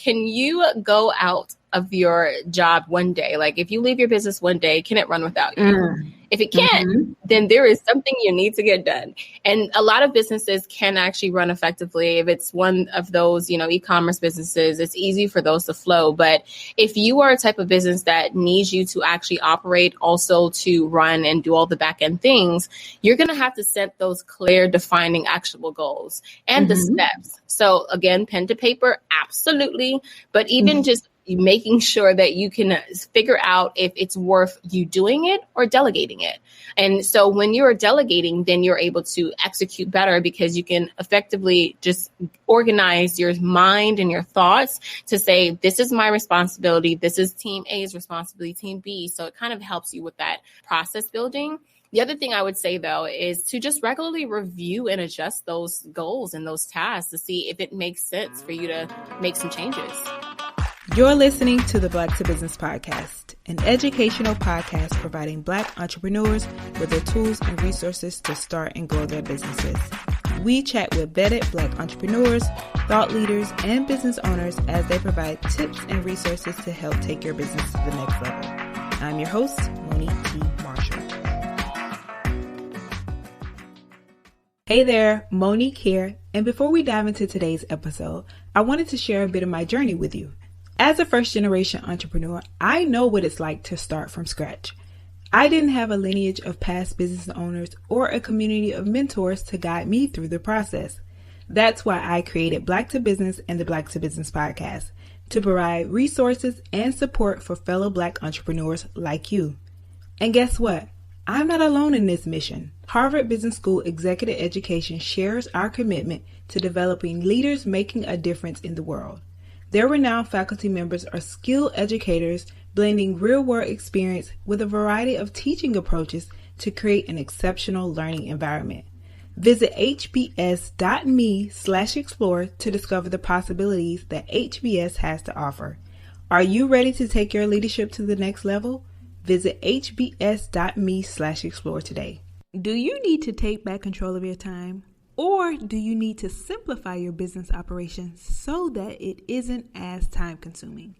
can you go out of your job one day? Like if you leave your business one day, can it run without you? If it can't, then there is something you need to get done. And a lot of businesses can actually run effectively. If it's one of those, e-commerce businesses, it's easy for those to flow. But if you are a type of business that needs you to actually operate, also to run and do all the back end things, you're going to have to set those clear, defining, actionable goals and the steps. So again, pen to paper, absolutely. But even just making sure that you can figure out if it's worth you doing it or delegating it. And so when you're delegating, then you're able to execute better because you can effectively just organize your mind and your thoughts to say, this is my responsibility. This is team A's responsibility, team B. So it kind of helps you with that process building. The other thing I would say, though, is to just regularly review and adjust those goals and those tasks to see if it makes sense for you to make some changes. You're listening to the Black to Business Podcast, an educational podcast providing Black entrepreneurs with the tools and resources to start and grow their businesses. We chat with vetted Black entrepreneurs, thought leaders, and business owners as they provide tips and resources to help take your business to the next level. I'm your host, Monique T. Marshall. Hey there, Monique here. And before we dive into today's episode, I wanted to share a bit of my journey with you. As a first-generation entrepreneur, I know what it's like to start from scratch. I didn't have a lineage of past business owners or a community of mentors to guide me through the process. That's why I created Black to Business and the Black to Business Podcast, to provide resources and support for fellow Black entrepreneurs like you. And guess what? I'm not alone in this mission. Harvard Business School Executive Education shares our commitment to developing leaders making a difference in the world. Their renowned faculty members are skilled educators blending real-world experience with a variety of teaching approaches to create an exceptional learning environment. Visit hbs.me/explore to discover the possibilities that HBS has to offer. Are you ready to take your leadership to the next level? Visit hbs.me/explore today. Do you need to take back control of your time? Or do you need to simplify your business operations so that it isn't as time consuming?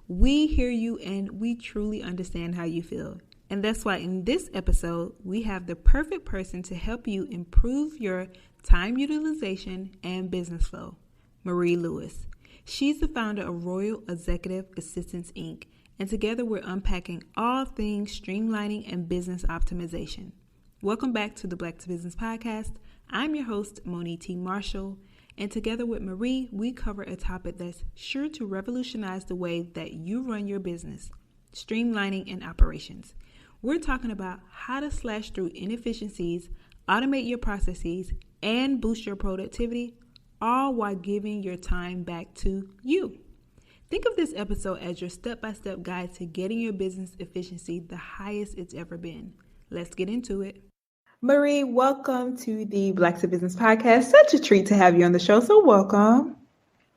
We hear you and we truly understand how you feel. And that's why in this episode, we have the perfect person to help you improve your time utilization and business flow, Marie Lewis. She's the founder of Royal Executive Assistants, Inc. And together we're unpacking all things streamlining and business optimization. Welcome back to the Black to Business Podcast. I'm your host, Monique T. Marshall, and together with Marie, we cover a topic that's sure to revolutionize the way that you run your business, streamlining and operations. We're talking about how to slash through inefficiencies, automate your processes, and boost your productivity, all while giving your time back to you. Think of this episode as your step-by-step guide to getting your business efficiency the highest it's ever been. Let's get into it. Marie, welcome to the Black to Business Podcast. Such a treat to have you on the show, so welcome.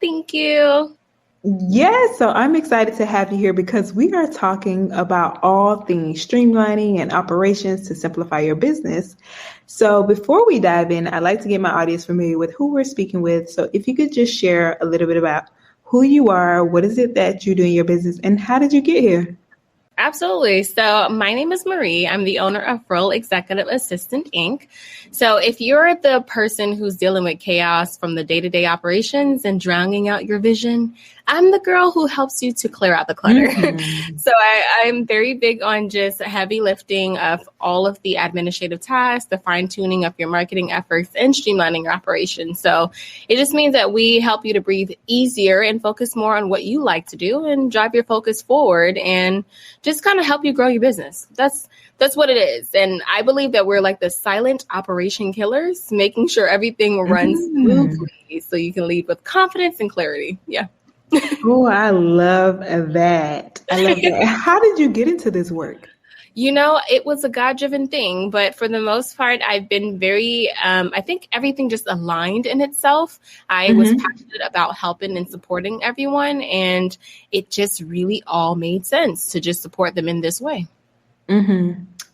Thank you. Yes, so I'm excited to have you here because we are talking about all things streamlining and operations to simplify your business. So before we dive in, I'd like to get my audience familiar with who we're speaking with. So if you could just share a little bit about who you are, what is it that you do in your business, and how did you get here? Absolutely. So my name is Marie. I'm the owner of Royal Executive Assistant, Inc. So if you're the person who's dealing with chaos from the day-to-day operations and drowning out your vision, I'm the girl who helps you to clear out the clutter. So I'm very big on just heavy lifting of all of the administrative tasks, the fine-tuning of your marketing efforts, and streamlining your operations. So it just means that we help you to breathe easier and focus more on what you like to do and drive your focus forward and just kind of help you grow your business. That's what it is. And I believe that we're like the silent operation killers, making sure everything runs smoothly so you can lead with confidence and clarity. Yeah. Oh, I love that. How did you get into this work? It was a God-driven thing, but for the most part, I've been very, I think everything just aligned in itself. I was passionate about helping and supporting everyone, and it just really all made sense to just support them in this way.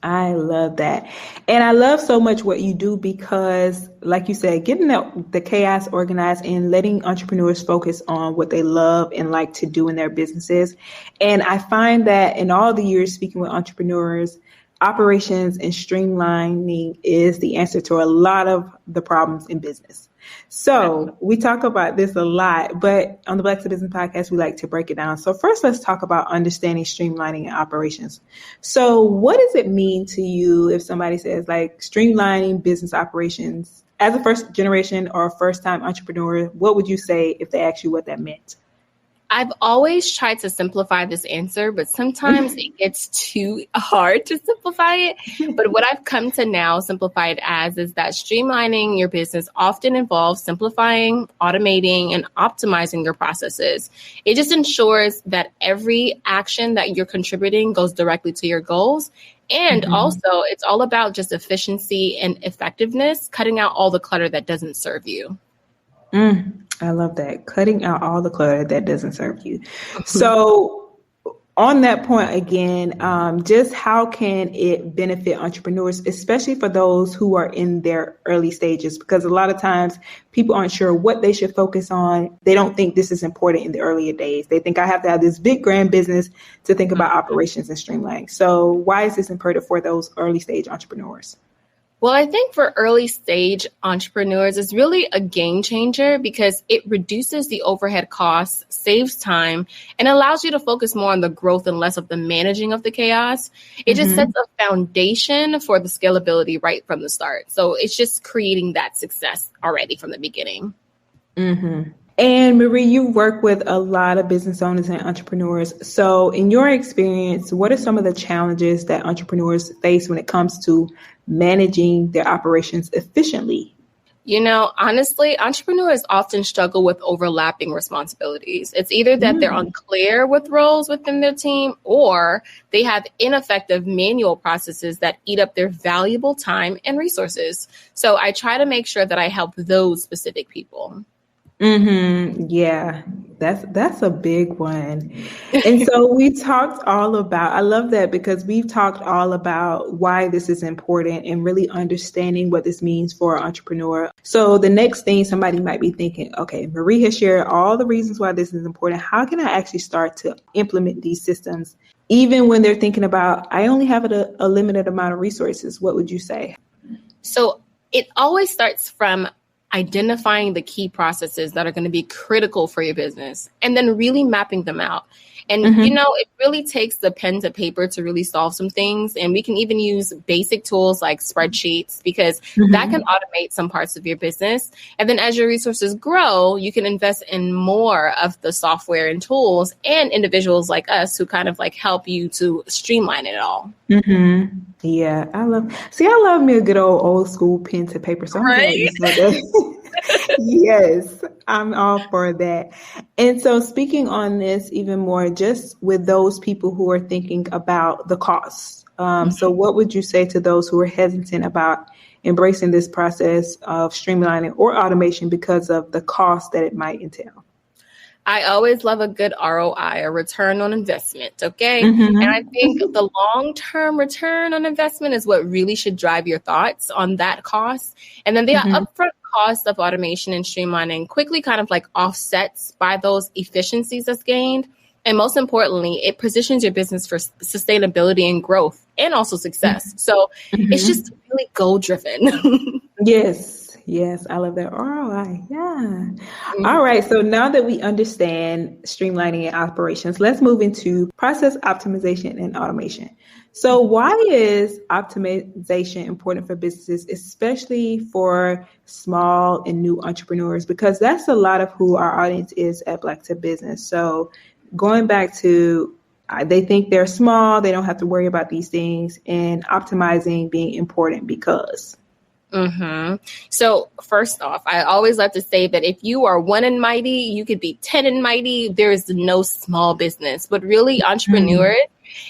I love that. And I love so much what you do because, like you said, getting the chaos organized and letting entrepreneurs focus on what they love and like to do in their businesses. And I find that in all the years speaking with entrepreneurs, operations and streamlining is the answer to a lot of the problems in business. So we talk about this a lot, but on the Black to Business podcast, we like to break it down. So first, let's talk about understanding streamlining and operations. So what does it mean to you if somebody says like streamlining business operations as a first generation or a first time entrepreneur? What would you say if they ask you what that meant? I've always tried to simplify this answer, but sometimes it gets too hard to simplify it. But what I've come to now simplify it as is that streamlining your business often involves simplifying, automating, and optimizing your processes. It just ensures that every action that you're contributing goes directly to your goals. And also, it's all about just efficiency and effectiveness, cutting out all the clutter that doesn't serve you. I love that. Cutting out all the clutter that doesn't serve you. So on that point again, just how can it benefit entrepreneurs, especially for those who are in their early stages? Because a lot of times people aren't sure what they should focus on. They don't think this is important in the earlier days. They think I have to have this big grand business to think about operations and streamlining. So why is this important for those early stage entrepreneurs? Well, I think for early stage entrepreneurs, it's really a game changer because it reduces the overhead costs, saves time, and allows you to focus more on the growth and less of the managing of the chaos. It just sets a foundation for the scalability right from the start. So it's just creating that success already from the beginning. And Marie, you work with a lot of business owners and entrepreneurs. So in your experience, what are some of the challenges that entrepreneurs face when it comes to managing their operations efficiently? You know, honestly, entrepreneurs often struggle with overlapping responsibilities. It's either that they're unclear with roles within their team or they have ineffective manual processes that eat up their valuable time and resources. So I try to make sure that I help those specific people. Yeah, that's a big one. And so we talked all about, I love that because we've talked all about why this is important and really understanding what this means for an entrepreneur. So the next thing somebody might be thinking, okay, Marie has shared all the reasons why this is important. How can I actually start to implement these systems? Even when they're thinking about, I only have a limited amount of resources, what would you say? So it always starts from identifying the key processes that are going to be critical for your business and then really mapping them out. And, you know, it really takes the pen to paper to really solve some things. And we can even use basic tools like spreadsheets because that can automate some parts of your business. And then as your resources grow, you can invest in more of the software and tools and individuals like us who kind of like help you to streamline it all. Yeah, I love me a good old school pen to paper. So I'm glad you said that. Yes, I'm all for that. And so speaking on this even more, just with those people who are thinking about the costs. So what would you say to those who are hesitant about embracing this process of streamlining or automation because of the cost that it might entail? I always love a good ROI, a return on investment. Okay. And I think the long-term return on investment is what really should drive your thoughts on that cost. And then the upfront cost of automation and streamlining quickly kind of like offsets by those efficiencies that's gained. And most importantly, it positions your business for sustainability and growth and also success. So it's just really goal driven. Yes, I love that ROI. Yeah. All right. So now that we understand streamlining and operations, let's move into process optimization and automation. So why is optimization important for businesses, especially for small and new entrepreneurs? Because that's a lot of who our audience is at Black to Business. So going back to they think they're small, they don't have to worry about these things, and optimizing being important because. So first off, I always love to say that if you are one and mighty, you could be 10 and mighty. There is no small business, but really entrepreneurs,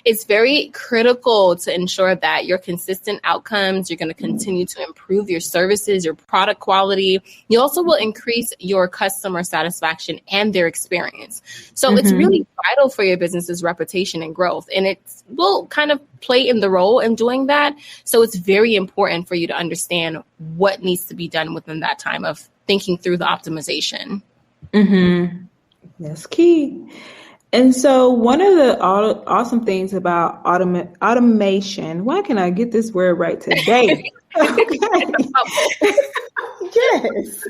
It's very critical to ensure that your consistent outcomes, you're going to continue to improve your services, your product quality. You also will increase your customer satisfaction and their experience. So it's really vital for your business's reputation and growth. And it will kind of play in the role in doing that. So it's very important for you to understand what needs to be done within that time of thinking through the optimization. That's key. And so one of the awesome things about automation, why can I get this word right today? Okay. Yes.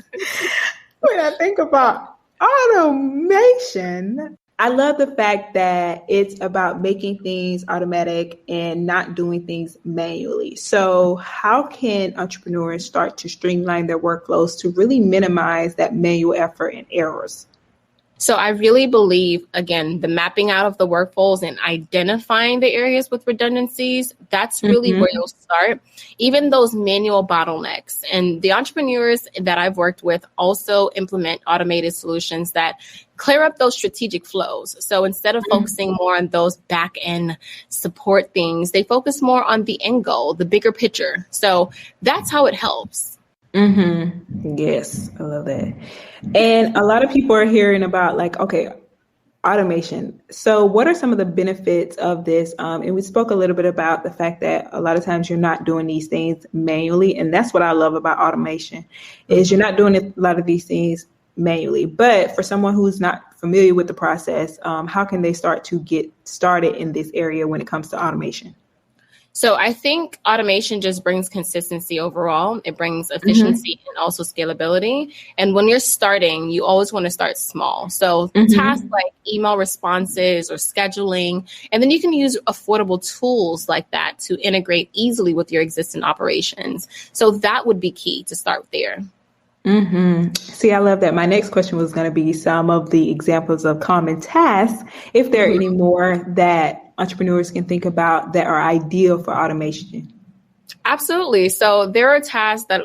When I think about automation, I love the fact that it's about making things automatic and not doing things manually. So how can entrepreneurs start to streamline their workflows to really minimize that manual effort and errors? So I really believe, again, the mapping out of the workflows and identifying the areas with redundancies, that's really where you'll start. Even those manual bottlenecks. And the entrepreneurs that I've worked with also implement automated solutions that clear up those strategic flows. So instead of focusing more on those back end support things, they focus more on the end goal, the bigger picture. So that's how it helps. Yes, I love that. And a lot of people are hearing about automation. So what are some of the benefits of this? And we spoke a little bit about the fact that a lot of times you're not doing these things manually. And that's what I love about automation is you're not doing a lot of these things manually. But for someone who's not familiar with the process, how can they start to get started in this area when it comes to automation? So I think automation just brings consistency overall. It brings efficiency and also scalability. And when you're starting, you always want to start small. So tasks like email responses or scheduling, and then you can use affordable tools like that to integrate easily with your existing operations. So that would be key to start there. See, I love that. My next question was going to be some of the examples of common tasks, if there are any more that entrepreneurs can think about that are ideal for automation. Absolutely. So there are tasks that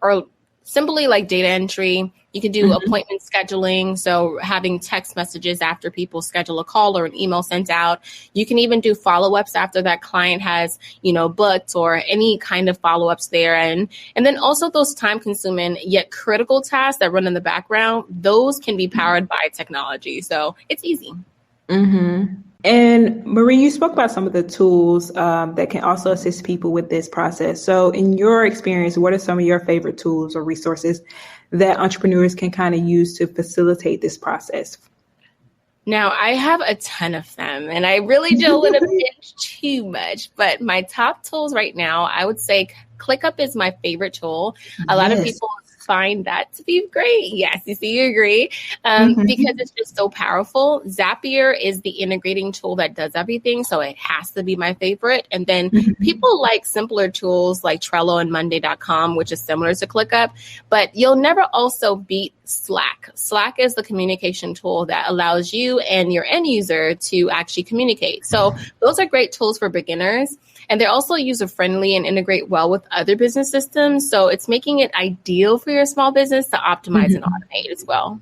are simply like data entry. You can do appointment scheduling. So having text messages after people schedule a call or an email sent out. You can even do follow-ups after that client has, booked or any kind of follow-ups there. And then also those time-consuming yet critical tasks that run in the background, those can be powered by technology. So it's easy. And Marie, you spoke about some of the tools that can also assist people with this process. So in your experience, what are some of your favorite tools or resources that entrepreneurs can kind of use to facilitate this process? Now, I have a ton of them, and I really don't want to pinch too much, but my top tools right now, I would say ClickUp is my favorite tool. A lot of people find that to be great. Yes, you see, you agree. Because it's just so powerful. Zapier is the integrating tool that does everything. So it has to be my favorite. And then people like simpler tools like Trello and Monday.com, which is similar to ClickUp, but you'll never also beat Slack. Slack is the communication tool that allows you and your end user to actually communicate. So those are great tools for beginners. And they're also user-friendly and integrate well with other business systems. So it's making it ideal for your small business to optimize and automate as well.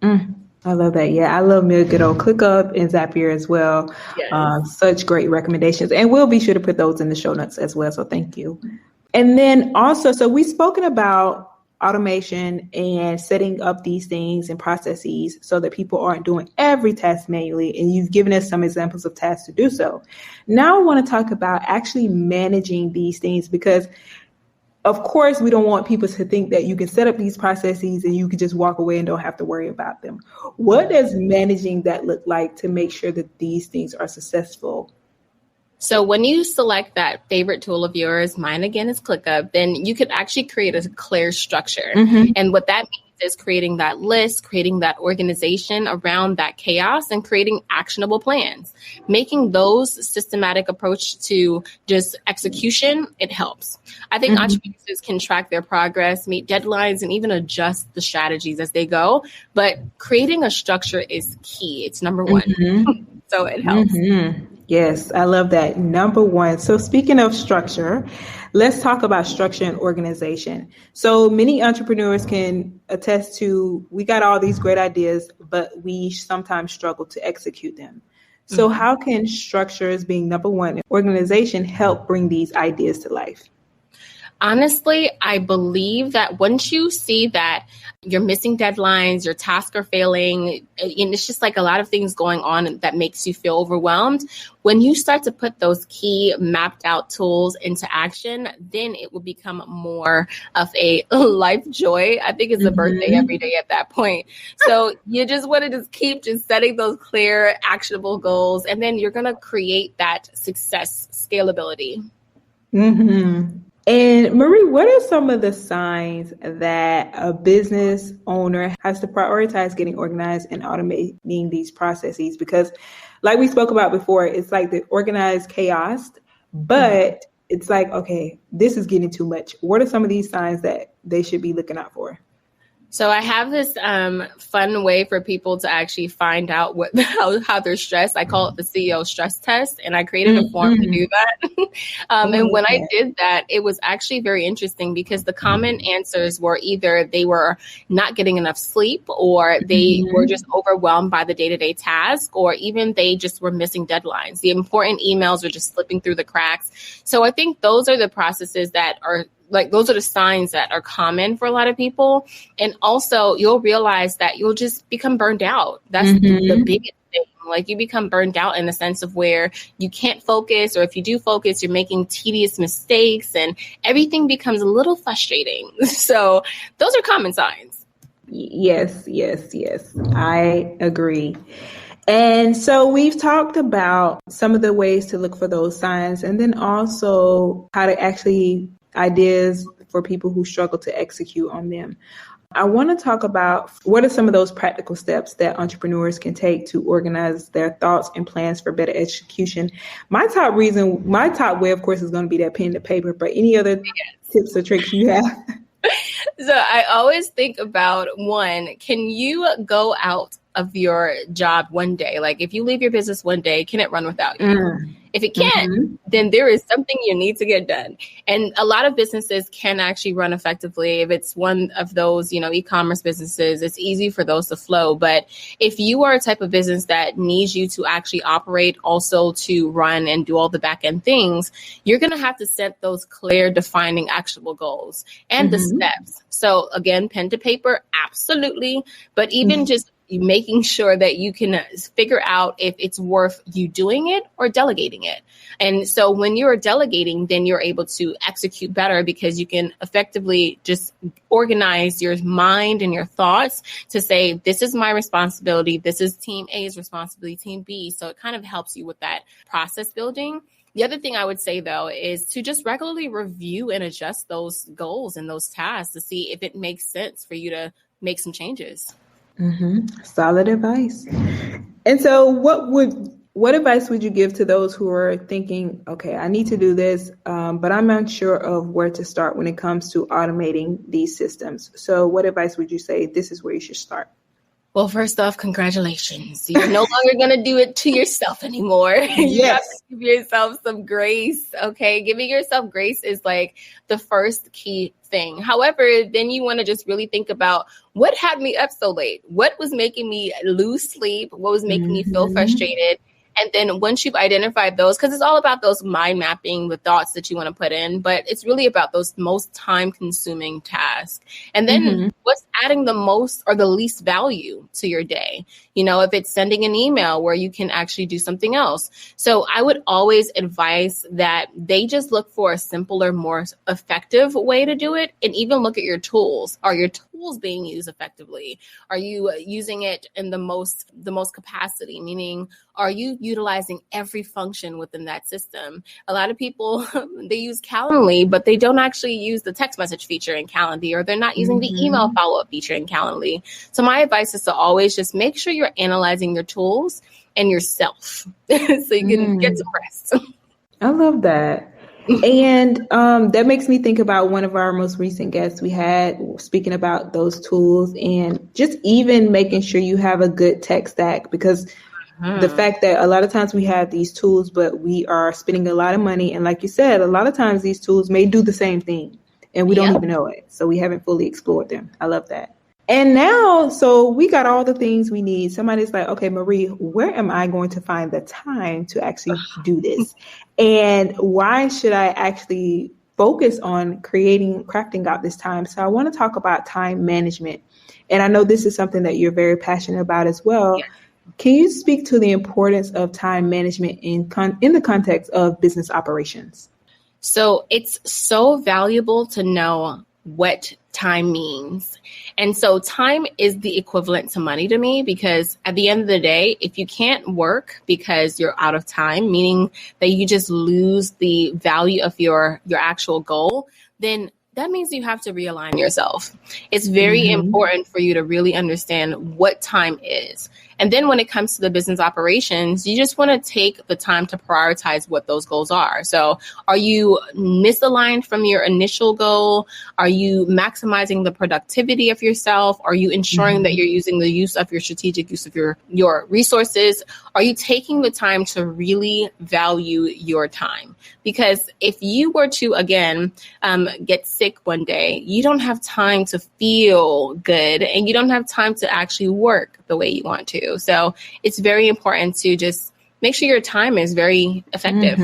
I love that. Yeah, I love me a good old ClickUp and Zapier as well. Yes. Such great recommendations. And we'll be sure to put those in the show notes as well. So thank you. And then also, so we've spoken about automation and setting up these things and processes so that people aren't doing every task manually. And you've given us some examples of tasks to do so. Now I want to talk about actually managing these things because, of course, we don't want people to think that you can set up these processes and you can just walk away and don't have to worry about them. What does managing that look like to make sure that these things are successful? So when you select that favorite tool of yours, mine again is ClickUp, then you could actually create a clear structure. And what that means is creating that list, creating that organization around that chaos and creating actionable plans. Making those systematic approach to just execution, it helps. I think entrepreneurs can track their progress, meet deadlines, and even adjust the strategies as they go. But creating a structure is key. It's number one. So it helps. Yes, I love that. Number one. So speaking of structure, let's talk about structure and organization. So many entrepreneurs can attest to, we got all these great ideas, but we sometimes struggle to execute them. So how can structures, being number one, organization, help bring these ideas to life? Honestly, I believe that once you see that you're missing deadlines, your tasks are failing, and it's just like a lot of things going on that makes you feel overwhelmed, when you start to put those key mapped out tools into action, then it will become more of a life joy. I think it's a birthday every day at that point. So you just want to just keep just setting those clear, actionable goals, and then you're going to create that success scalability. And Marie, what are some of the signs that a business owner has to prioritize getting organized and automating these processes? Because like we spoke about before, it's like the organized chaos, but it's like, okay, this is getting too much. What are some of these signs that they should be looking out for? So I have this fun way for people to actually find out how they're stressed. I call it the CEO stress test, and I created a form to do that. And when I did that, it was actually very interesting because the common answers were either they were not getting enough sleep, or they were just overwhelmed by the day-to-day task, or even they just were missing deadlines. The important emails were just slipping through the cracks. So I think those are the processes that are those are the signs that are common for a lot of people. And also you'll realize that you'll just become burned out. That's the biggest thing. Like you become burned out in the sense of where you can't focus, or if you do focus, you're making tedious mistakes and everything becomes a little frustrating. So those are common signs. Yes. I agree. And so we've talked about some of the ways to look for those signs, and then also how to actually ideas for people who struggle to execute on them. I want to talk about what are some of those practical steps that entrepreneurs can take to organize their thoughts and plans for better execution. My top way, of course, is going to be that pen to paper, but any other tips or tricks you have? So I always think about one, can you go out of your job one day? Like if you leave your business one day, can it run without you? If it can't, then there is something you need to get done. And a lot of businesses can actually run effectively. If it's one of those, e-commerce businesses, it's easy for those to flow. But if you are a type of business that needs you to actually operate, also to run and do all the back end things, you're going to have to set those clear, defining, actionable goals and the steps. So again, pen to paper, absolutely. But even just making sure that you can figure out if it's worth you doing it or delegating it. And so when you're delegating, then you're able to execute better because you can effectively just organize your mind and your thoughts to say, this is my responsibility. This is team A's responsibility, team B. So it kind of helps you with that process building. The other thing I would say, though, is to just regularly review and adjust those goals and those tasks to see if it makes sense for you to make some changes. Solid advice. And so what advice would you give to those who are thinking, okay, I need to do this, but I'm unsure of where to start when it comes to automating these systems? So what advice would you say this is where you should start? Well, first off, congratulations. You're no longer going to do it to yourself anymore. You have to give yourself some grace. Okay. Giving yourself grace is like the first key thing. However, then you want to just really think about what had me up so late? What was making me lose sleep? What was making me feel frustrated? And then once you've identified those, because it's all about those mind mapping, the thoughts that you want to put in, but it's really about those most time consuming tasks. And then what's adding the most or the least value to your day? If it's sending an email where you can actually do something else. So I would always advise that they just look for a simpler, more effective way to do it. And even look at your tools. Are your tools being used effectively? Are you using it in the most capacity? Meaning, are you utilizing every function within that system? A lot of people, they use Calendly, but they don't actually use the text message feature in Calendly, or they're not using the email follow-up feature in Calendly. So my advice is to always just make sure you're analyzing your tools and yourself so you can get some rest. I love that. And that makes me think about one of our most recent guests we had speaking about those tools and just even making sure you have a good tech stack, because the fact that a lot of times we have these tools, but we are spending a lot of money. And like you said, a lot of times these tools may do the same thing and we don't even know it. So we haven't fully explored them. I love that. And now, so we got all the things we need. Somebody's like, okay, Marie, where am I going to find the time to actually do this? And why should I actually focus on crafting out this time? So I want to talk about time management. And I know this is something that you're very passionate about as well. Yeah. Can you speak to the importance of time management in the context of business operations? So it's so valuable to know what time means. And so time is the equivalent to money to me, because at the end of the day, if you can't work because you're out of time, meaning that you just lose the value of your actual goal, then that means you have to realign yourself. It's very important for you to really understand what time is. And then when it comes to the business operations, you just want to take the time to prioritize what those goals are. So are you misaligned from your initial goal? Are you maximizing the productivity of yourself? Are you ensuring that you're using the use of your strategic use of your resources? Are you taking the time to really value your time? Because if you were to, again, get sick one day, you don't have time to feel good, and you don't have time to actually work the way you want to. So it's very important to just make sure your time is very effective.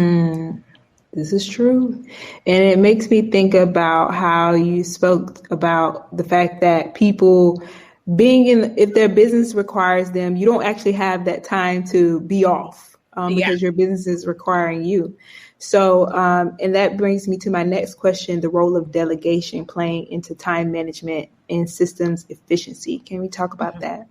This is true. And it makes me think about how you spoke about the fact that people if their business requires them, you don't actually have that time to be off because your business is requiring you. So, and that brings me to my next question, the role of delegation playing into time management and systems efficiency. Can we talk about that?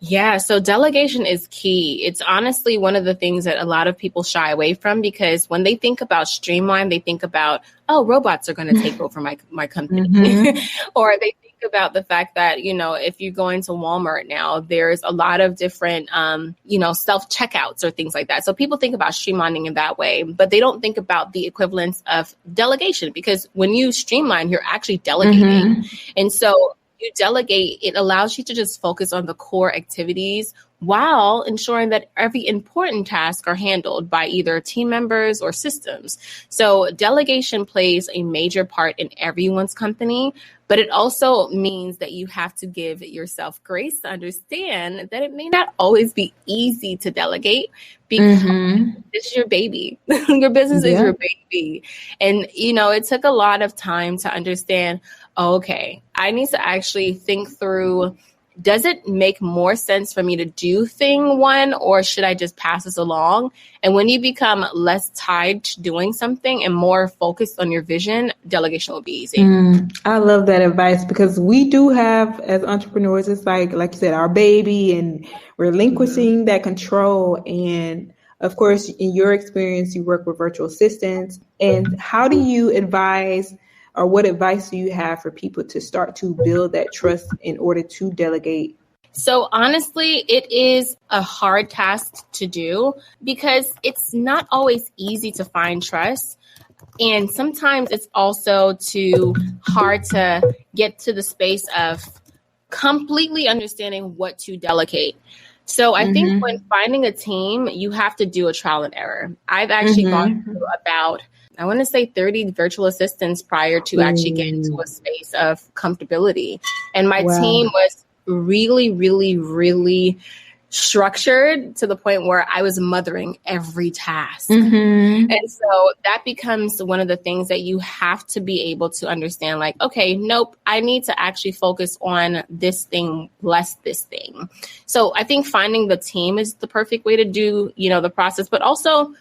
Yeah, so delegation is key. It's honestly one of the things that a lot of people shy away from, because when they think about Streamline, they think about, oh, robots are going to take over my company. Or they think about the fact that, if you go into Walmart now, there's a lot of different, self-checkouts or things like that. So people think about streamlining in that way, but they don't think about the equivalence of delegation, because when you streamline, you're actually delegating. And so you delegate, it allows you to just focus on the core activities while ensuring that every important task are handled by either team members or systems. So delegation plays a major part in everyone's company, but it also means that you have to give yourself grace to understand that it may not always be easy to delegate, because this is your baby. Your business is your baby. And, it took a lot of time to understand, okay, I need to actually think through, does it make more sense for me to do thing one, or should I just pass this along? And when you become less tied to doing something and more focused on your vision, delegation will be easy. I love that advice, because we do have, as entrepreneurs, it's like you said, our baby, and relinquishing that control. And of course, in your experience, you work with virtual assistants. And how do you advise, or what advice do you have for people to start to build that trust in order to delegate? So honestly, it is a hard task to do, because it's not always easy to find trust. And sometimes it's also too hard to get to the space of completely understanding what to delegate. So I think when finding a team, you have to do a trial and error. I've actually gone through about, I want to say 30 virtual assistants prior to actually getting to a space of comfortability. And my team was really, really, really structured to the point where I was mothering every task. And so that becomes one of the things that you have to be able to understand, like, okay, nope, I need to actually focus on this thing, less this thing. So I think finding the team is the perfect way to do, the process. But also,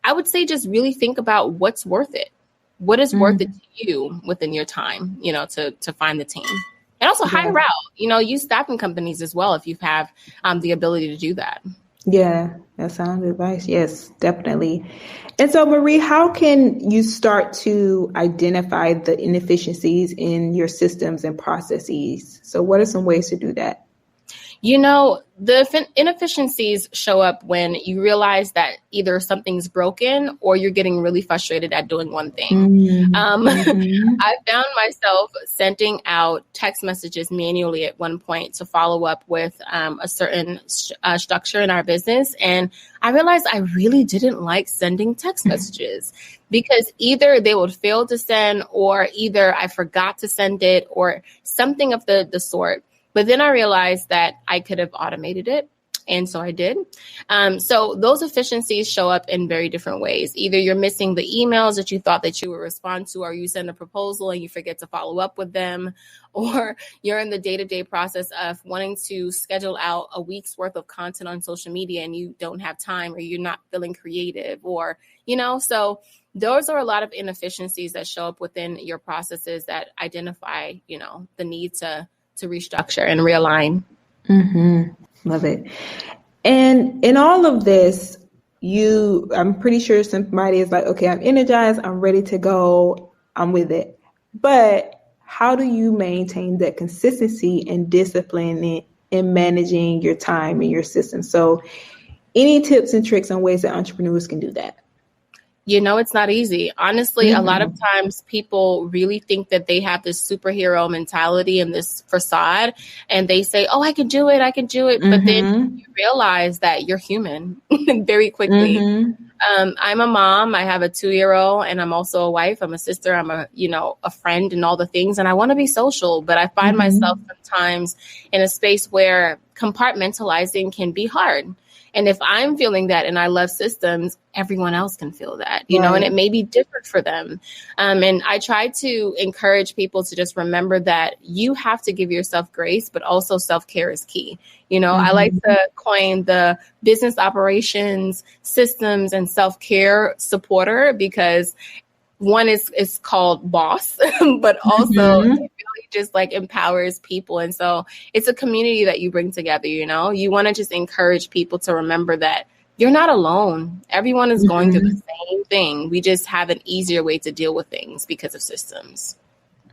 I would say just really think about what's worth it. What is worth it to you within your time, to find the team. And also hire out, use staffing companies as well if you have the ability to do that. Yeah, that sounds advice. Yes, definitely. And so, Marie, how can you start to identify the inefficiencies in your systems and processes? So what are some ways to do that? The inefficiencies show up when you realize that either something's broken or you're getting really frustrated at doing one thing. I found myself sending out text messages manually at one point to follow up with a certain structure in our business. And I realized I really didn't like sending text messages, because either they would fail to send, or either I forgot to send it, or something of the sort. But then I realized that I could have automated it. And so I did. So those efficiencies show up in very different ways. Either you're missing the emails that you thought that you would respond to, or you send a proposal and you forget to follow up with them, or you're in the day-to-day process of wanting to schedule out a week's worth of content on social media and you don't have time, or you're not feeling creative, or, so those are a lot of inefficiencies that show up within your processes that identify, the need to restructure and realign. Mm-hmm. Love it. And in all of this, I'm pretty sure somebody is like, okay, I'm energized, I'm ready to go, I'm with it. But how do you maintain that consistency and discipline in managing your time and your system? So any tips and tricks on ways that entrepreneurs can do that? It's not easy. Honestly, a lot of times people really think that they have this superhero mentality and this facade, and they say, oh, I can do it. But then you realize that you're human very quickly. I'm a mom. I have a 2-year-old, and I'm also a wife. I'm a sister. I'm a friend and all the things. And I want to be social, but I find myself sometimes in a space where compartmentalizing can be hard. And if I'm feeling that and I love systems, everyone else can feel that, and it may be different for them. And I try to encourage people to just remember that you have to give yourself grace, but also self-care is key. I like to coin the business operations, systems, and self-care supporter, because one is called boss, but also it really just like empowers people. And so it's a community that you bring together, you want to just encourage people to remember that you're not alone. Everyone is going through the same thing. We just have an easier way to deal with things because of systems.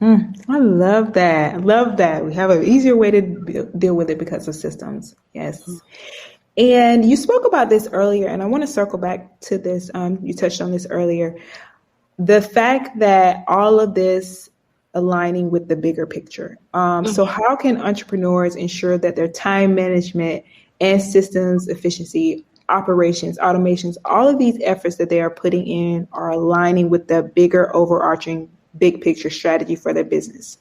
I love that. We have an easier way to deal with it because of systems. Yes. And you spoke about this earlier, and I want to circle back to this. You touched on this earlier. The fact that all of this aligning with the bigger picture. So how can entrepreneurs ensure that their time management and systems efficiency, operations, automations, all of these efforts that they are putting in are aligning with the bigger overarching big picture strategy for their business?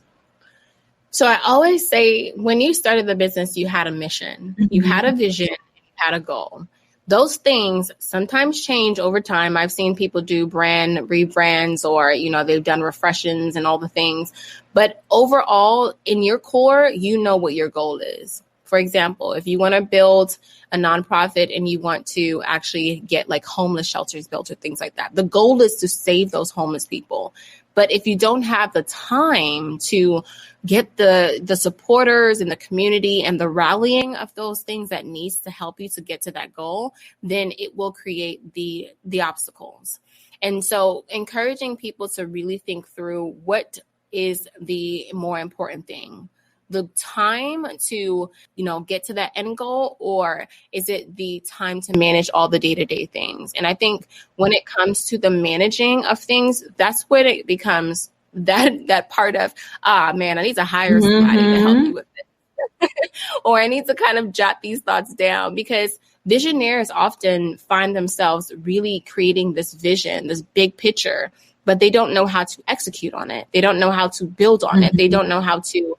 So I always say, when you started the business, you had a mission, you had a vision, you had a goal. Those things sometimes change over time. I've seen people do brand rebrands, or, they've done refreshes and all the things. But overall, in your core, you know what your goal is. For example, if you want to build a nonprofit and you want to actually get like homeless shelters built or things like that, the goal is to save those homeless people. But if you don't have the time to get the supporters in the community and the rallying of those things that needs to help you to get to that goal, then it will create the obstacles. And so encouraging people to really think through what is the more important thing. The time to, get to that end goal, or is it the time to manage all the day-to-day things? And I think when it comes to the managing of things, that's when it becomes that part of, man, I need to hire somebody to help me with this. Or I need to kind of jot these thoughts down, because visionaries often find themselves really creating this vision, this big picture, but they don't know how to execute on it. They don't know how to build on it. They don't know how to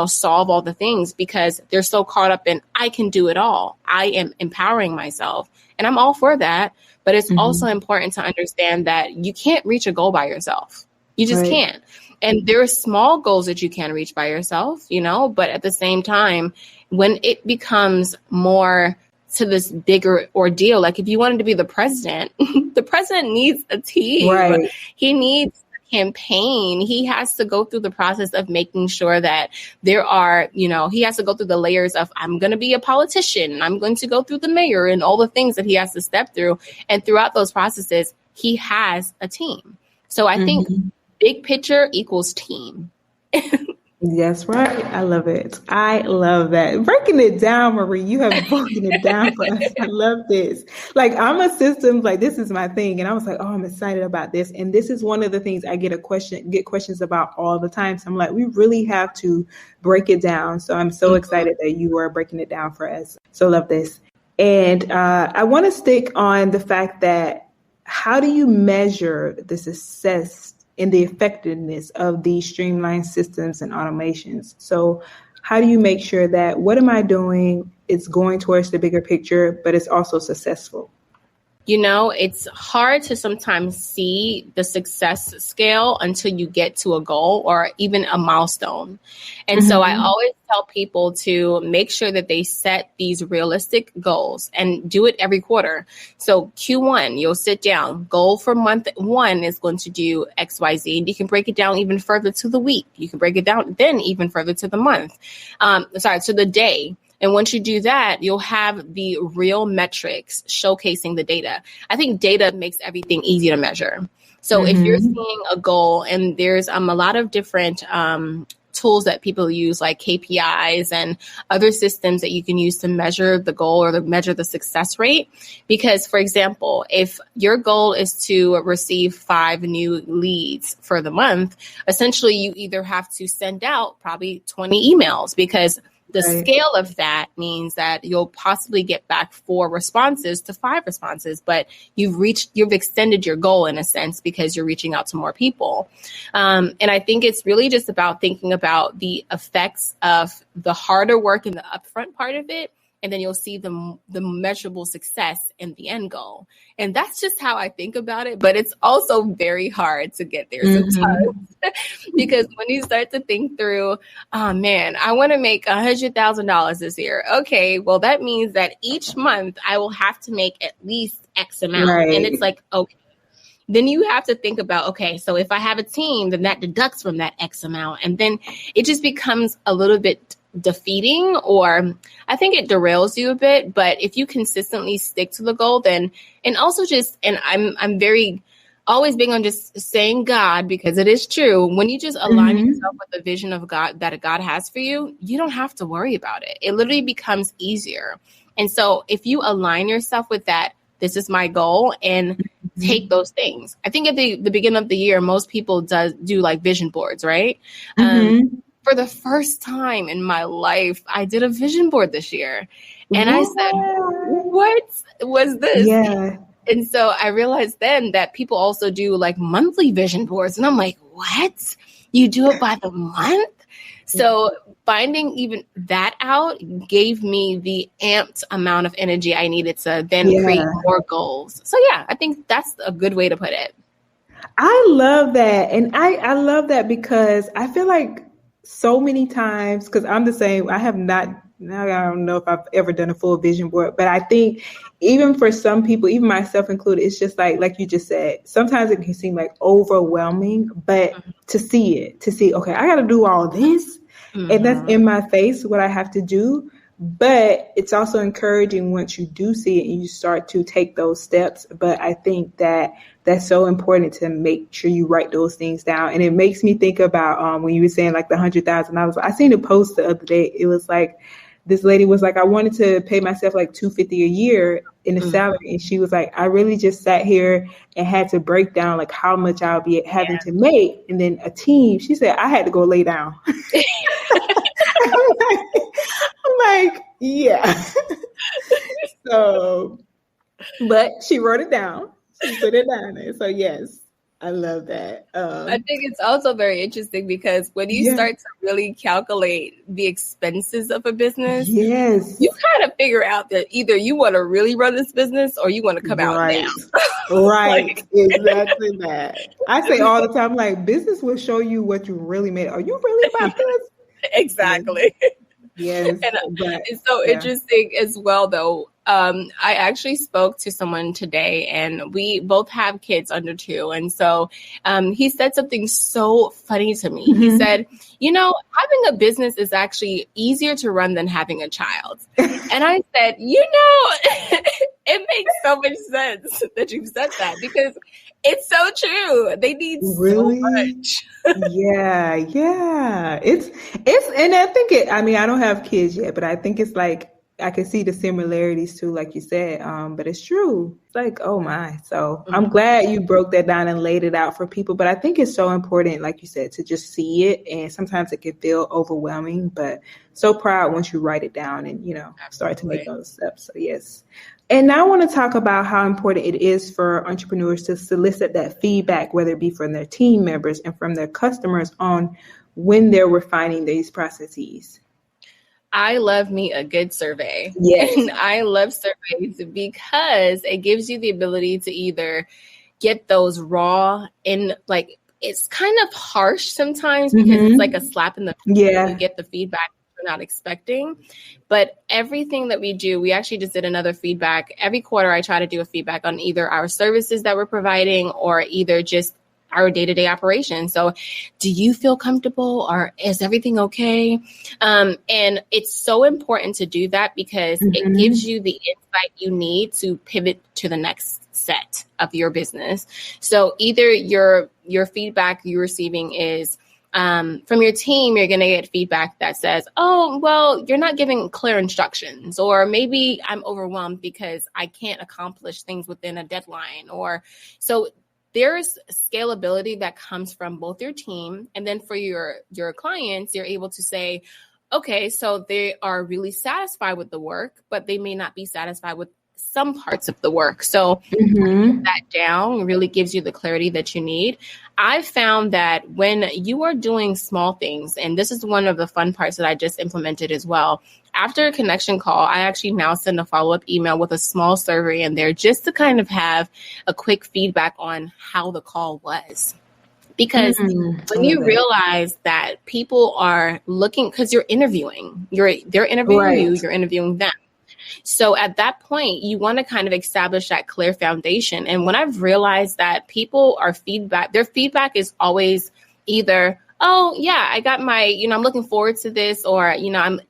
solve all the things, because they're so caught up in, I can do it all. I am empowering myself, and I'm all for that. But it's also important to understand that you can't reach a goal by yourself. You just can't. And there are small goals that you can reach by yourself, but at the same time, when it becomes more to this bigger ordeal, like if you wanted to be the president, the president needs a team. Right. He needs campaign. He has to go through the process of making sure that there are, he has to go through the layers of, I'm going to be a politician, I'm going to go through the mayor and all the things that he has to step through. And throughout those processes, he has a team. So I think big picture equals team. Yes, right. I love it. I love that. Breaking it down, Marie. You have broken it down for us. I love this. Like, I'm a systems, like this is my thing. And I was like, oh, I'm excited about this. And this is one of the things I get questions about all the time. So I'm like, we really have to break it down. So I'm so excited that you are breaking it down for us. So love this. And I want to stick on the fact that, how do you measure the success and the effectiveness of these streamlined systems and automations? So how do you make sure that what am I doing? It's going towards the bigger picture, but it's also successful? It's hard to sometimes see the success scale until you get to a goal or even a milestone. And so I always tell people to make sure that they set these realistic goals and do it every quarter. So Q1, you'll sit down. Goal for month 1 is going to do XYZ. And you can break it down even further to the week. You can break it down then even further to the month. To the day. And once you do that, you'll have the real metrics showcasing the data. I think data makes everything easy to measure. So if you're seeing a goal, and there's a lot of different tools that people use, like KPIs and other systems that you can use to measure the goal or to measure the success rate. Because, for example, if your goal is to receive 5 new leads for the month, essentially you either have to send out probably 20 emails, because the scale of that means that you'll possibly get back 4 responses to 5 responses, but you've extended your goal in a sense because you're reaching out to more people. And I think it's really just about thinking about the effects of the harder work in the upfront part of it. And then you'll see the measurable success in the end goal. And that's just how I think about it. But it's also very hard to get there sometimes. Because when you start to think through, oh man, I want to make $100,000 this year. Okay, well, that means that each month I will have to make at least X amount. Right. And it's like, okay. Then you have to think about, okay, so if I have a team, then that deducts from that X amount. And then it just becomes a little bit defeating, or I think it derails you a bit. But if you consistently stick to the goal, then, and also just, and I'm very always big on just saying God, because it is true. When you just align yourself with the vision of God that God has for you, you don't have to worry about it. It literally becomes easier. And so if you align yourself with that, this is my goal, and take those things. I think at the beginning of the year, most people do like vision boards, right? For the first time in my life, I did a vision board this year. And I said, what was this? Yeah. And so I realized then that people also do like monthly vision boards. And I'm like, what? You do it by the month? So finding even that out gave me the amped amount of energy I needed to then create more goals. So yeah, I think that's a good way to put it. I love that. And I love that because I feel like so many times, because I'm the same, I don't know if I've ever done a full vision board, but I think even for some people, even myself included, it's just like you just said, sometimes it can seem like overwhelming, but to see, okay, I got to do all this. And that's in my face, what I have to do. But it's also encouraging once you do see it and you start to take those steps. But I think that that's so important to make sure you write those things down. And it makes me think about when you were saying like the $100,000. I seen a post the other day. It was like, this lady was like, I wanted to pay myself like $250 a year in a salary. And she was like, I really just sat here and had to break down like how much I'll be having to make. And then a team, she said, I had to go lay down. I'm like, yeah. So, but she wrote it down. She put it down there. So yes, I love that. I think it's also very interesting because when you start to really calculate the expenses of a business, you kind of figure out that either you want to really run this business or you want to come out down. Right. Exactly that. I say all the time, like, business will show you what you really made. Are you really about this? Exactly. Yes. And it's so interesting as well, though. I actually spoke to someone today, and we both have kids under 2. And so he said something so funny to me. He said, having a business is actually easier to run than having a child. And I said, it makes so much sense that you've said that, because it's so true. They need so much. Yeah. It's, and I think I don't have kids yet, but I think it's like, I can see the similarities too, like you said, but it's true. It's like, oh my. So I'm glad you broke that down and laid it out for people. But I think it's so important, like you said, to just see it. And sometimes it can feel overwhelming, but so proud once you write it down and, start to make those steps. So yes. And now I want to talk about how important it is for entrepreneurs to solicit that feedback, whether it be from their team members and from their customers on when they're refining these processes. I love me a good survey. Yes. And I love surveys because it gives you the ability to either get those raw and like, it's kind of harsh sometimes because it's like a slap in the face. Yeah. You get the feedback you're not expecting. But everything that we do, we actually just did another feedback. Every quarter, I try to do a feedback on either our services that we're providing or either just our day-to-day operations. So do you feel comfortable or is everything okay? And it's so important to do that because it gives you the insight you need to pivot to the next set of your business. So either your feedback you're receiving is from your team, you're going to get feedback that says, oh, well, you're not giving clear instructions, or maybe I'm overwhelmed because I can't accomplish things within a deadline. Or so there's scalability that comes from both your team. And then for your clients, you're able to say, okay, so they are really satisfied with the work, but they may not be satisfied with some parts of the work. So that down really gives you the clarity that you need. I found that when you are doing small things, and this is one of the fun parts that I just implemented as well, after a connection call, I actually now send a follow-up email with a small survey in there just to kind of have a quick feedback on how the call was. Because when you realize that people are looking, because you're interviewing, they're interviewing you, you're interviewing them. So at that point, you want to kind of establish that clear foundation. And when I've realized that people are their feedback is always either, oh yeah, I got my, I'm looking forward to this, or, I'm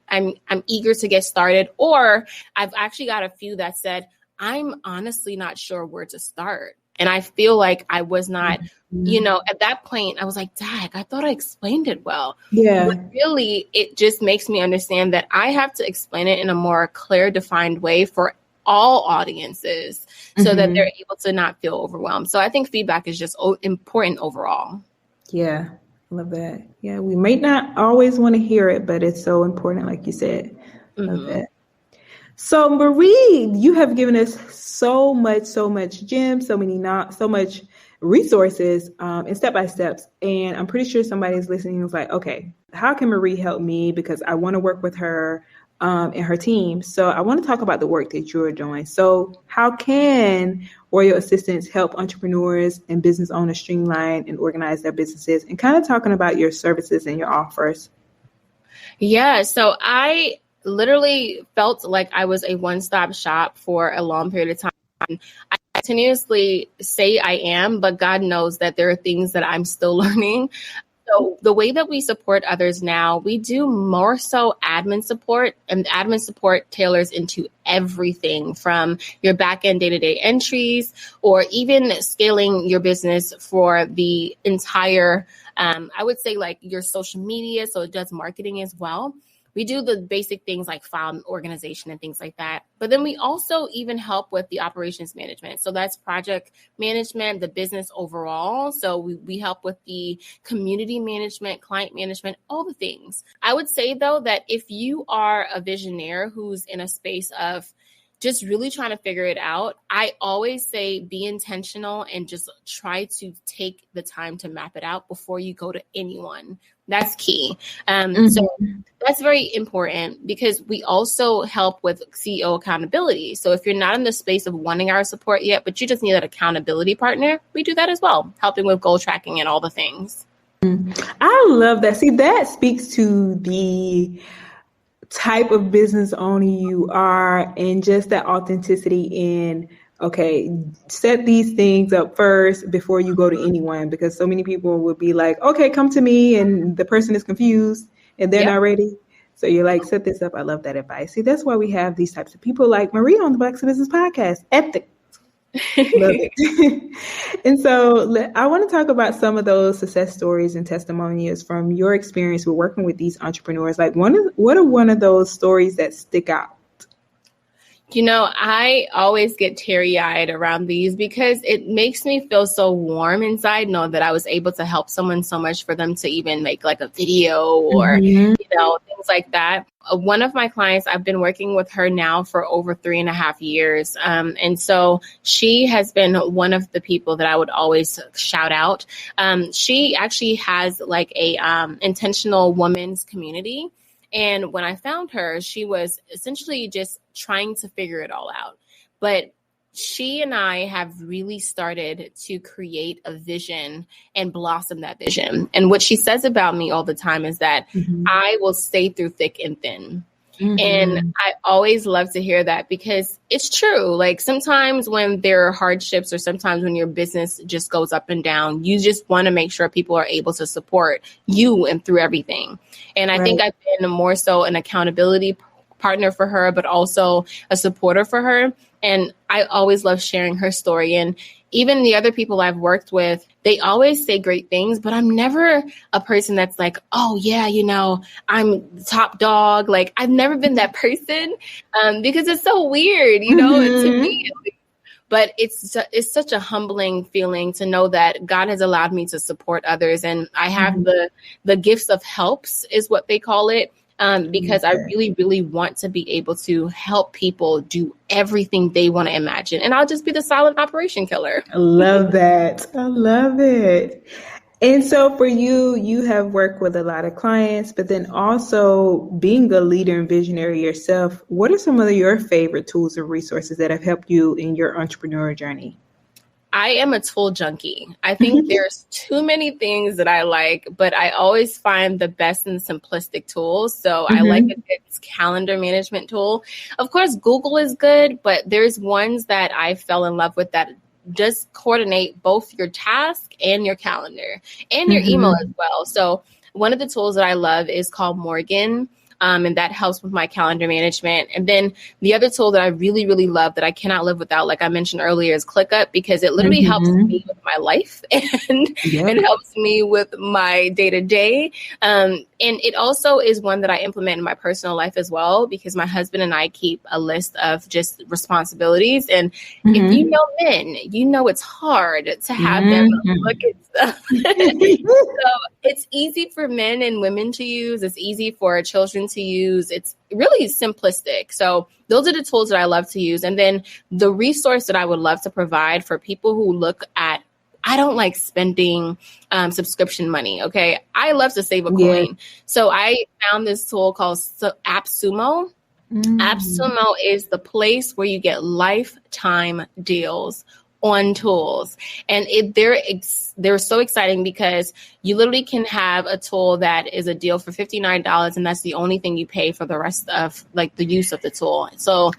eager to get started. Or I've actually got a few that said, I'm honestly not sure where to start. And I feel like I was not, at that point, I was like, dag, I thought I explained it well. Yeah. But really, it just makes me understand that I have to explain it in a more clear, defined way for all audiences so that they're able to not feel overwhelmed. So I think feedback is just important overall. Yeah, love that. Yeah, we may not always want to hear it, but it's so important, like you said. Love that. So Marie, you have given us so much gems, so much resources and step-by-steps. And I'm pretty sure somebody's listening who's like, okay, how can Marie help me? Because I want to work with her and her team. So I want to talk about the work that you're doing. So how can Royal Assistants help entrepreneurs and business owners streamline and organize their businesses, and kind of talking about your services and your offers? Yeah, so I literally felt like I was a one-stop shop for a long period of time. I continuously say I am, but God knows that there are things that I'm still learning. So the way that we support others now, we do more so admin support, and admin support tailors into everything from your back-end day-to-day entries, or even scaling your business for the entire, I would say like your social media. So it does marketing as well. We do the basic things like file organization and things like that. But then we also even help with the operations management. So that's project management, the business overall. So we help with the community management, client management, all the things. I would say, though, that if you are a visionaire who's in a space of just really trying to figure it out, I always say be intentional and just try to take the time to map it out before you go to anyone. That's key. So that's very important because we also help with CEO accountability. So if you're not in the space of wanting our support yet, but you just need an accountability partner, we do that as well, helping with goal tracking and all the things. I love that. See, that speaks to the type of business owner you are, and just that authenticity in, okay, set these things up first before you go to anyone, because so many people would be like, okay, come to me, and the person is confused and they're not ready. So you're like, set this up. I love that advice. See, that's why we have these types of people like Marie on the Black Business Podcast. Ethics. Love it. And so I want to talk about some of those success stories and testimonials from your experience with working with these entrepreneurs. Like, what are one of those stories that stick out? I always get teary-eyed around these because it makes me feel so warm inside, know that I was able to help someone so much for them to even make like a video or, things like that. One of my clients, I've been working with her now for over 3.5 years. And so she has been one of the people that I would always shout out. She actually has like a intentional women's community. And when I found her, she was essentially just trying to figure it all out. But she and I have really started to create a vision and blossom that vision. And what she says about me all the time is that I will stay through thick and thin. And I always love to hear that because it's true. Like sometimes when there are hardships or sometimes when your business just goes up and down, you just want to make sure people are able to support you and through everything. And I think I've been more so an accountability partner for her, but also a supporter for her. And I always love sharing her story. And even the other people I've worked with, they always say great things, but I'm never a person that's like, oh yeah, you know, I'm top dog. Like I've never been that person because it's so weird, you know, to me. But it's such a humbling feeling to know that God has allowed me to support others. And I have the gifts of helps is what they call it. Because I really, really want to be able to help people do everything they want to imagine. And I'll just be the silent operation killer. I love that. I love it. And so for you, you have worked with a lot of clients, but then also being a leader and visionary yourself, what are some of your favorite tools or resources that have helped you in your entrepreneurial journey? I am a tool junkie. I think there's too many things that I like, but I always find the best and simplistic tools. So I like a good calendar management tool. Of course, Google is good, but there's ones that I fell in love with that just coordinate both your task and your calendar and your email as well. So one of the tools that I love is called Morgan. And that helps with my calendar management. And then the other tool that I really, really love that I cannot live without, like I mentioned earlier, is ClickUp because it literally helps me with my life and it helps me with my day-to-day. And it also is one that I implement in my personal life as well, because my husband and I keep a list of just responsibilities. And if you know men, you know it's hard to have them look at stuff. So it's easy for men and women to use. It's easy for children to use. It's really simplistic. So those are the tools that I love to use. And then the resource that I would love to provide for people who look at, I don't like spending subscription money. Okay. I love to save a coin. So I found this tool called AppSumo. AppSumo is the place where you get lifetime deals on tools. And they're so exciting because you literally can have a tool that is a deal for $59 and that's the only thing you pay for the rest of like the use of the tool. So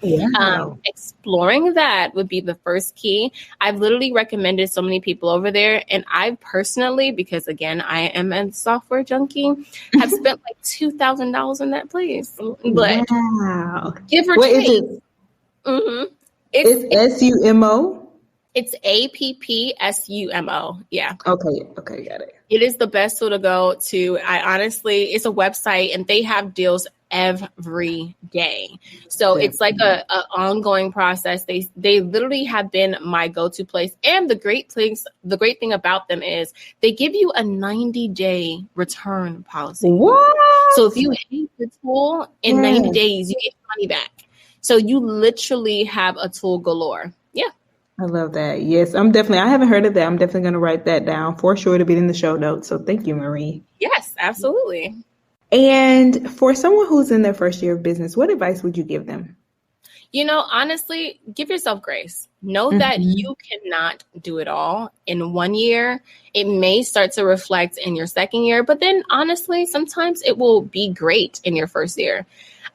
exploring that would be the first key. I've literally recommended so many people over there, and I personally, because again, I am a software junkie, have spent like $2,000 on that place. But give or take. Is it? It's SUMO? It's AppSumo. Yeah. Okay, got it. It is the best tool to go to. It's a website and they have deals every day. So it's like a ongoing process. They literally have been my go-to place. And the great thing about them is they give you a 90-day return policy. What? So if you hate the tool in 90 days, you get money back. So you literally have a tool galore. Yeah. I love that. Yes, I haven't heard of that. I'm definitely going to write that down for sure to be in the show notes. So thank you, Marie. Yes, absolutely. And for someone who's in their first year of business, what advice would you give them? You know, honestly, give yourself grace. Know that you cannot do it all in 1 year. It may start to reflect in your second year, but then honestly, sometimes it will be great in your first year.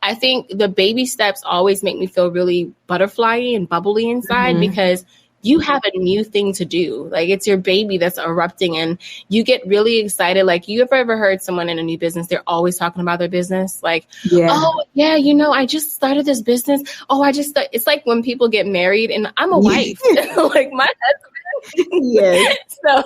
I think the baby steps always make me feel really butterfly and bubbly inside because you have a new thing to do. Like it's your baby that's erupting and you get really excited. Like you ever heard someone in a new business, they're always talking about their business. Like, oh yeah, you know, I just started this business. Oh, it's like when people get married and I'm a wife, like my husband. Yes. So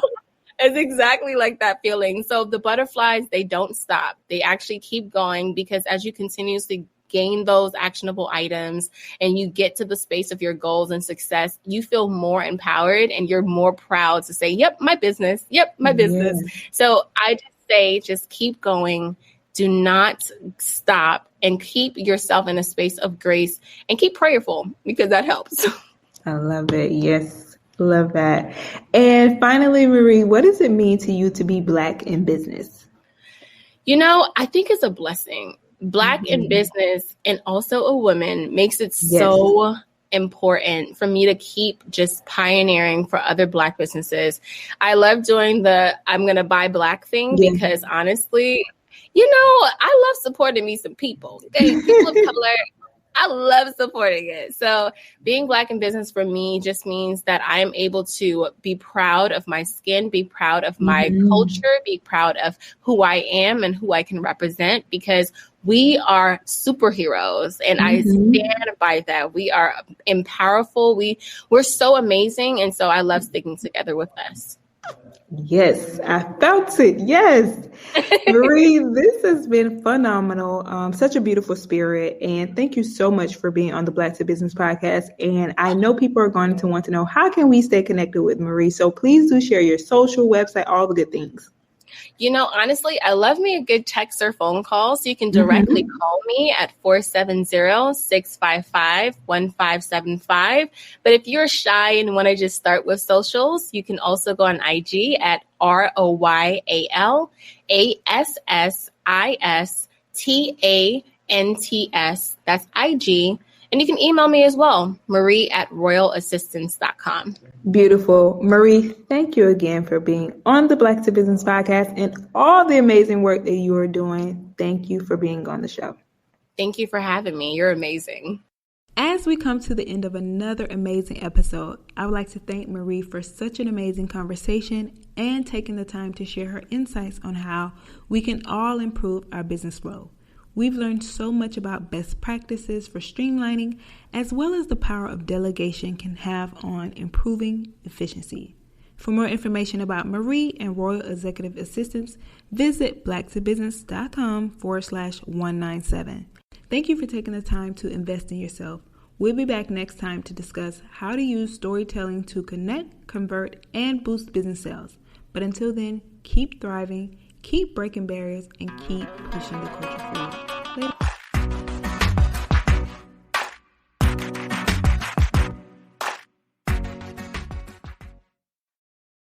it's exactly like that feeling. So the butterflies, they don't stop. They actually keep going because as you continuously gain those actionable items and you get to the space of your goals and success, you feel more empowered and you're more proud to say, yep, my business. Yep, my business. So I just say, just keep going. Do not stop and keep yourself in a space of grace and keep prayerful because that helps. I love it. Yes. Love that. And finally, Marie, what does it mean to you to be Black in business? You know, I think it's a blessing Black in business and also a woman makes it so important for me to keep just pioneering for other Black businesses. I love doing the I'm going to buy Black thing because honestly, I love supporting me some people. Okay? People of color, I love supporting it. So being Black in business for me just means that I am able to be proud of my skin, be proud of my culture, be proud of who I am and who I can represent, because we are superheroes, and I stand by that. We are powerful. We're so amazing. And so I love sticking together with us. Yes, I felt it. Yes. Marie, this has been phenomenal. Such a beautiful spirit. And thank you so much for being on the Black to Business podcast. And I know people are going to want to know, how can we stay connected with Marie? So please do share your social, website, all the good things. Honestly, I love me a good text or phone call. So you can directly call me at 470-655-1575. But if you're shy and want to just start with socials, you can also go on IG at RoyalAssistants. That's IG. And you can email me as well, marie@royalassistants.com. Beautiful. Marie, thank you again for being on the Black to Business podcast and all the amazing work that you are doing. Thank you for being on the show. Thank you for having me. You're amazing. As we come to the end of another amazing episode, I would like to thank Marie for such an amazing conversation and taking the time to share her insights on how we can all improve our business flow. We've learned so much about best practices for streamlining, as well as the power of delegation can have on improving efficiency. For more information about Marie and Royal Executive Assistants, visit blacktobusiness.com/197. Thank you for taking the time to invest in yourself. We'll be back next time to discuss how to use storytelling to connect, convert, and boost business sales. But until then, keep thriving, keep breaking barriers, and keep pushing the culture forward.